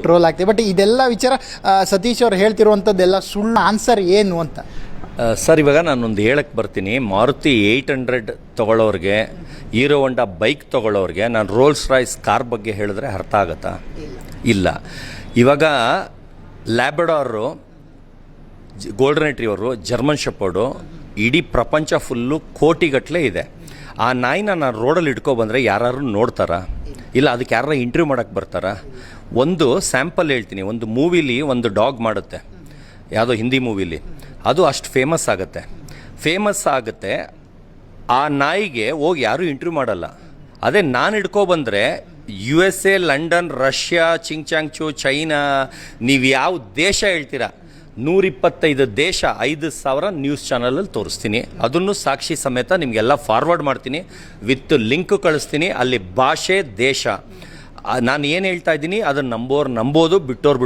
Troll ಆಗ್ತದೆ. But ಇದೆಲ್ಲ ವಿಚಾರ ಸತೀಶ್ ಅವ್ರು ಹೇಳ್ತಿರುವಂಥದ್ದೆಲ್ಲ ಸುಳ್ಳು. ಆನ್ಸರ್ ಏನು ಅಂತ ಸರ್, ಇವಾಗ ನಾನೊಂದು ಹೇಳಕ್ಕೆ ಬರ್ತೀನಿ. ಮಾರುತಿ 800 ತೊಗೊಳ್ಳೋರಿಗೆ, ಹೀರೋ ಹೊಂಡಾ ಬೈಕ್ ತೊಗೊಳ್ಳೋರಿಗೆ ನಾನು ರೋಲ್ಸ್ ರಾಯ್ಸ್ ಕಾರ್ ಬಗ್ಗೆ ಹೇಳಿದ್ರೆ ಅರ್ಥ ಆಗುತ್ತಾ? ಇಲ್ಲ. ಇವಾಗ ಲ್ಯಾಬ್ರಡಾರು, ಗೋಲ್ಡನ್ ರಿಟ್ರೀವರು, ಜರ್ಮನ್ ಶೆಪರ್ಡು ಇಡೀ ಪ್ರಪಂಚ ಫುಲ್ಲು ಕೋಟಿಗಟ್ಟಲೆ ಇದೆ. ಆ ನಾಯಿನ ನಾನು ರೋಡಲ್ಲಿ ಇಟ್ಕೊಬಂದರೆ ಯಾರು ನೋಡ್ತಾರಾ? ಇಲ್ಲ. ಅದಕ್ಕೆ ಯಾರು ಇಂಟರ್ವ್ಯೂ ಮಾಡೋಕ್ಕೆ ಬರ್ತಾರಾ? ಒಂದು ಸ್ಯಾಂಪಲ್ ಹೇಳ್ತೀನಿ. ಒಂದು ಮೂವಿಲಿ ಒಂದು ಡಾಗ್ ಮಾಡುತ್ತೆ, ಯಾವುದೋ ಹಿಂದಿ ಮೂವಿಲಿ, ಅದು ಅಷ್ಟು ಫೇಮಸ್ ಆಗುತ್ತೆ. ಆ ನಾಯಿಗೆ ಹೋಗಿ ಯಾರೂ ಇಂಟರ್ವ್ಯೂ ಮಾಡಲ್ಲ. ಅದೇ ನಾನು ಹಿಡ್ಕೊಬಂದರೆ USA, ಲಂಡನ್, ರಷ್ಯಾ, ಚಿಂಗ್ಚಾಂಗ್ಚು, ಚೈನಾ, ನೀವು ಯಾವ ದೇಶ ಹೇಳ್ತೀರಾ 125 ದೇಶ 5,000 ನ್ಯೂಸ್ ಚಾನಲಲ್ಲಿ ತೋರಿಸ್ತೀನಿ. ಅದನ್ನು ಸಾಕ್ಷಿ ಸಮೇತ ನಿಮಗೆಲ್ಲ ಫಾರ್ವರ್ಡ್ ಮಾಡ್ತೀನಿ, ವಿತ್ ಲಿಂಕ್ ಕಳಿಸ್ತೀನಿ. ಅಲ್ಲಿ ಭಾಷೆ, ದೇಶ, ನಾನು ಏನು ಹೇಳ್ತಾ ಇದ್ದೀನಿ ಅದನ್ನು ನಂಬೋದು, ಬಿಟ್ಟೋರು